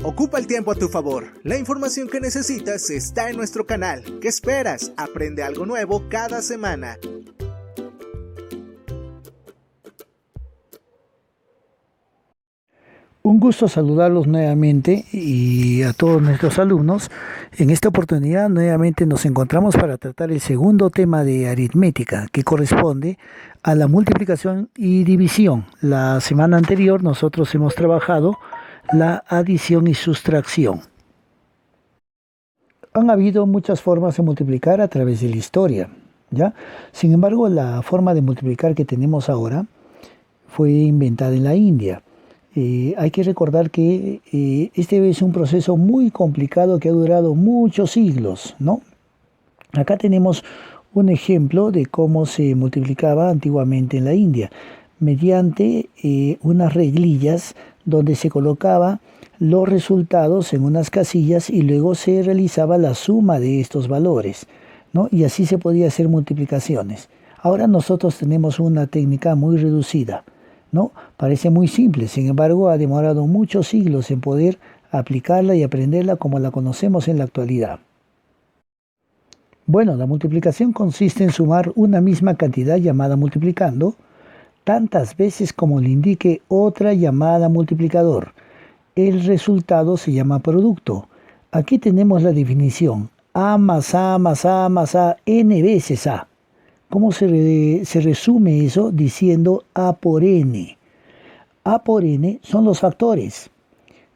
Ocupa el tiempo a tu favor. La información que necesitas está en nuestro canal. ¿Qué esperas? Aprende algo nuevo cada semana. Un gusto saludarlos nuevamente y a todos nuestros alumnos. En esta oportunidad nuevamente nos encontramos para tratar el segundo tema de aritmética, que corresponde a la multiplicación y división. La semana anterior nosotros hemos trabajado la adición y sustracción. Han habido muchas formas de multiplicar a través de la historia, ¿ya? Sin embargo, la forma de multiplicar que tenemos ahora fue inventada en la India. Hay que recordar que este es un proceso muy complicado que ha durado muchos siglos, ¿no? Acá tenemos un ejemplo de cómo se multiplicaba antiguamente en la India, mediante unas reglillas donde se colocaba los resultados en unas casillas y luego se realizaba la suma de estos valores, ¿no? Y así se podía hacer multiplicaciones. Ahora nosotros tenemos una técnica muy reducida, ¿no? Parece muy simple, sin embargo ha demorado muchos siglos en poder aplicarla y aprenderla como la conocemos en la actualidad. Bueno, la multiplicación consiste en sumar una misma cantidad llamada multiplicando tantas veces como le indique otra llamada multiplicador. El resultado se llama producto. Aquí tenemos la definición: A más A más A más A n veces A. ¿Cómo se resume eso? Diciendo A por n. A por n son los factores,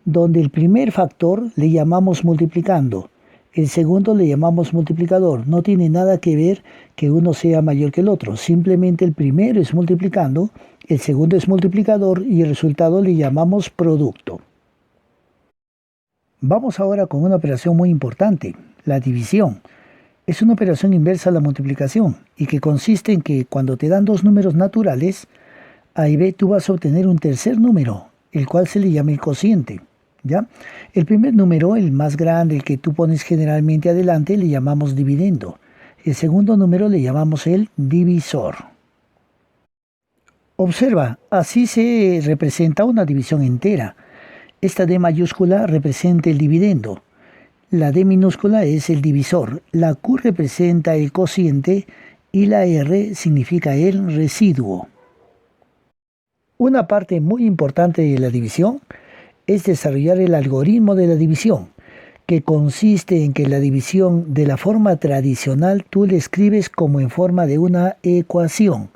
donde el primer factor le llamamos multiplicando, el segundo le llamamos multiplicador. No tiene nada que ver que uno sea mayor que el otro, simplemente el primero es multiplicando, el segundo es multiplicador y el resultado le llamamos producto. Vamos ahora con una operación muy importante, la división. Es una operación inversa a la multiplicación y que consiste en que cuando te dan dos números naturales, A y B, tú vas a obtener un tercer número, el cual se le llama el cociente, ¿ya? El primer número, el más grande, el que tú pones generalmente adelante, le llamamos dividendo. El segundo número le llamamos el divisor. Observa, así se representa una división entera. Esta D mayúscula representa el dividendo. La D minúscula es el divisor, la Q representa el cociente y la R significa el residuo. Una parte muy importante de la división es desarrollar el algoritmo de la división, que consiste en que la división de la forma tradicional tú la escribes como en forma de una ecuación.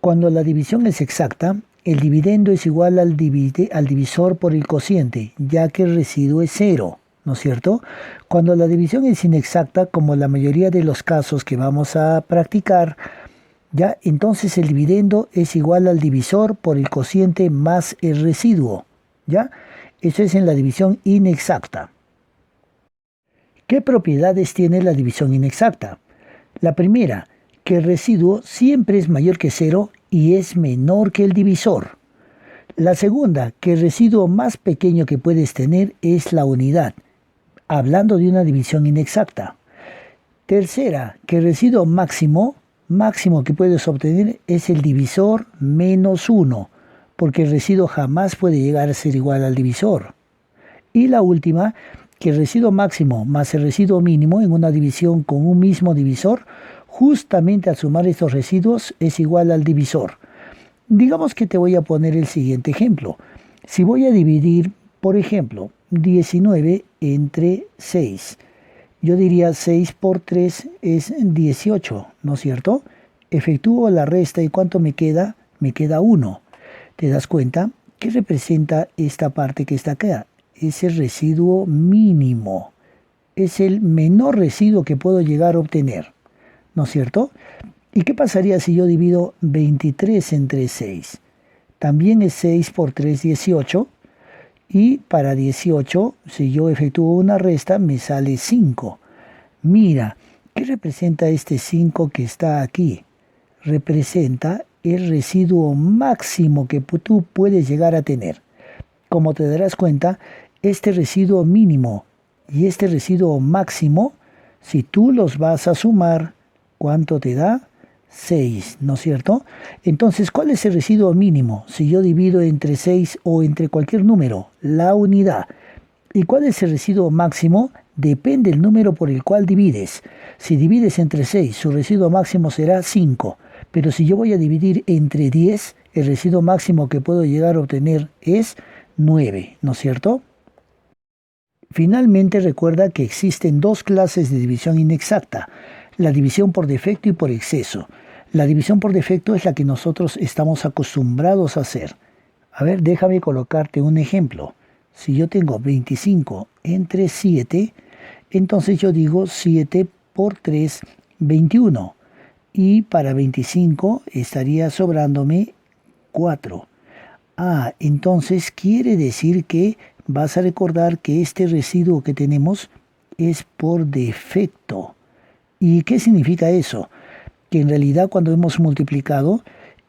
Cuando la división es exacta, el dividendo es igual al divisor por el cociente, ya que el residuo es cero. ¿No es cierto? Cuando la división es inexacta, como la mayoría de los casos que vamos a practicar, ya entonces el dividendo es igual al divisor por el cociente más el residuo. ¿Ya? Eso es en la división inexacta. ¿Qué propiedades tiene la división inexacta? La primera, que el residuo siempre es mayor que cero y es menor que el divisor. La segunda, que el residuo más pequeño que puedes tener es la unidad, hablando de una división inexacta. Tercera, que el residuo máximo que puedes obtener es el divisor menos 1, porque el residuo jamás puede llegar a ser igual al divisor. Y la última, que el residuo máximo más el residuo mínimo en una división con un mismo divisor, justamente al sumar estos residuos es igual al divisor. Digamos que te voy a poner el siguiente ejemplo. Si voy a dividir, por ejemplo, 19 entre 6. Yo diría 6 por 3 es 18, ¿no es cierto? Efectúo la resta y ¿cuánto me queda? Me queda 1. ¿Te das cuenta? ¿Qué representa esta parte que está acá? Es el residuo mínimo. Es el menor residuo que puedo llegar a obtener, ¿no es cierto? ¿Y qué pasaría si yo divido 23 entre 6? También es 6 por 3, 18. Y para 18, si yo efectúo una resta, me sale 5. Mira, ¿qué representa este 5 que está aquí? Representa el residuo máximo que tú puedes llegar a tener. Como te darás cuenta, este residuo mínimo y este residuo máximo, si tú los vas a sumar, ¿cuánto te da? 6, ¿no es cierto? Entonces, ¿cuál es el residuo mínimo? Si yo divido entre 6 o entre cualquier número, la unidad. ¿Y cuál es el residuo máximo? Depende del número por el cual divides. Si divides entre 6, su residuo máximo será 5. Pero si yo voy a dividir entre 10, el residuo máximo que puedo llegar a obtener es 9, ¿no es cierto? Finalmente, recuerda que existen dos clases de división inexacta, la división por defecto y por exceso. La división por defecto es la que nosotros estamos acostumbrados a hacer. A ver, déjame colocarte un ejemplo. Si yo tengo 25 entre 7, entonces yo digo 7 por 3, 21. Y para 25 estaría sobrándome 4. Entonces quiere decir que vas a recordar que este residuo que tenemos es por defecto. ¿Y qué significa eso? Que en realidad cuando hemos multiplicado,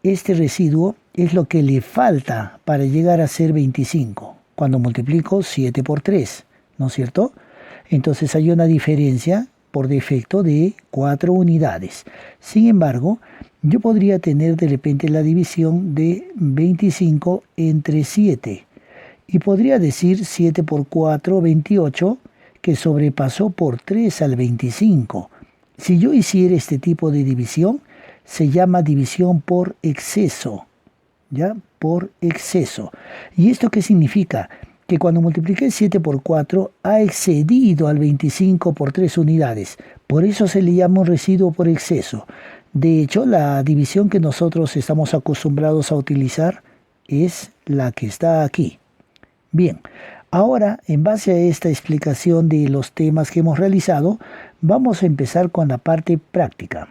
este residuo es lo que le falta para llegar a ser 25. Cuando multiplico 7 por 3, ¿no es cierto? Entonces hay una diferencia por defecto de 4 unidades. Sin embargo, yo podría tener de repente la división de 25 entre 7. Y podría decir 7 por 4, 28, que sobrepasó por 3 al 25. Si yo hiciera este tipo de división, se llama división por exceso. ¿Ya? Por exceso. ¿Y esto qué significa? Que cuando multipliqué 7 por 4 ha excedido al 25 por 3 unidades. Por eso se le llama un residuo por exceso. De hecho, la división que nosotros estamos acostumbrados a utilizar es la que está aquí. Bien, ahora en base a esta explicación de los temas que hemos realizado, vamos a empezar con la parte práctica.